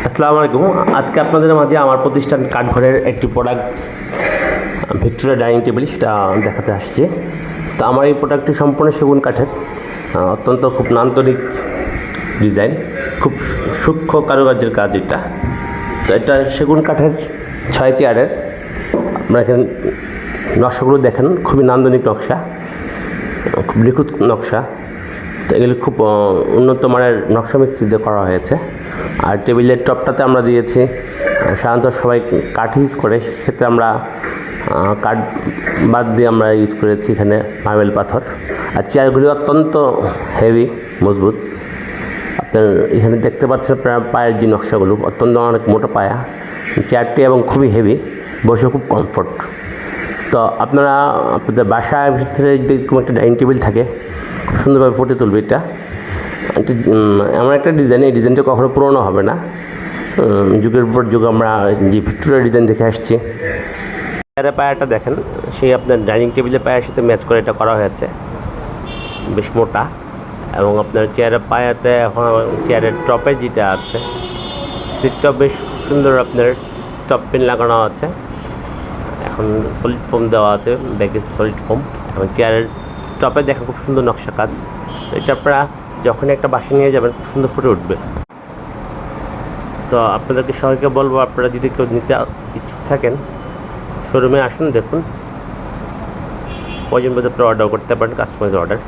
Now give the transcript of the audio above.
আসসালামু আলাইকুম। আজকে আপনাদের মাঝে আমার প্রতিষ্ঠান কাঠঘরের একটি প্রোডাক্ট ভিক্টোরিয়া ডাইনিং টেবিল সেটা দেখাতে আসছি। তো আমার এই প্রোডাক্টটি সম্পূর্ণ সেগুন কাঠের, অত্যন্ত খুব নান্দনিক ডিজাইন, খুব সূক্ষ্ম কারুকার্যের কাজ এটা। তো এটা সেগুন কাঠের 6 চেয়ারের। আপনারা এখানে নকশাগুলো দেখেন, খুবই নান্দনিক নকশা, খুব নিখুঁত নকশা। তো এগুলি খুব উন্নত মানের নকশা মিস্ত্রিতে করা হয়েছে। আর টেবিলের টপটাতে আমরা দিয়েছি, সাধারণত সবাই কাঠ ইউজ করে, সেক্ষেত্রে আমরা কাঠ বাদ দিয়ে আমরা ইউজ করেছি এখানে মার্বেল পাথর। আর চেয়ারগুলি অত্যন্ত হেভি, মজবুত। আপনার এখানে দেখতে পাচ্ছেন আপনার পায়ের যে নকশাগুলো, অত্যন্ত অনেক মোটা পায়া চেয়ারটি এবং খুবই হেভি, বসে খুব কমফোর্ট। তো আপনারা আপনাদের বাসার ভিতরে যদি এরকম একটা ডাইনিং টেবিল থাকে, খুব সুন্দরভাবে ফুটিয়ে তুলবে এটা। এমন একটা ডিজাইন, এই ডিজাইনটা কখনো পুরোনো হবে না। যুগের পর যুগ আমরা যে ভিক্টোরিয়া ডিজাইন দেখে আসছি। চেয়ারের পায়াটা দেখেন, সেই আপনার ডাইনিং টেবিলের পায়ের সাথে ম্যাচ করে এটা করা হয়েছে, বেশ মোটা। এবং আপনার চেয়ারের পায়াতে এখন চেয়ারের টপে যেটা আছে সিটটা বেশ সুন্দর, আপনার টপ পিন লাগানো আছে। এখন সলিড ফোম দেওয়া আছে, ব্যাগে সলিড ফোম। এখন চেয়ারের টপে দেখেন খুব সুন্দর নকশা কাজ। তো এটা আপনারা যখন একটা বাসা নিয়ে যাবেন খুব সুন্দর ফুটে উঠবে। তো আপনাদেরকে সবাইকে বলবো, আপনারা যদি কেউ নিতে ইচ্ছুক থাকেন শোরুমে আসুন, দেখুন, প্রয়োজন বোধ আপনারা অর্ডার করতে পারেন, কাস্টমাইজ অর্ডার।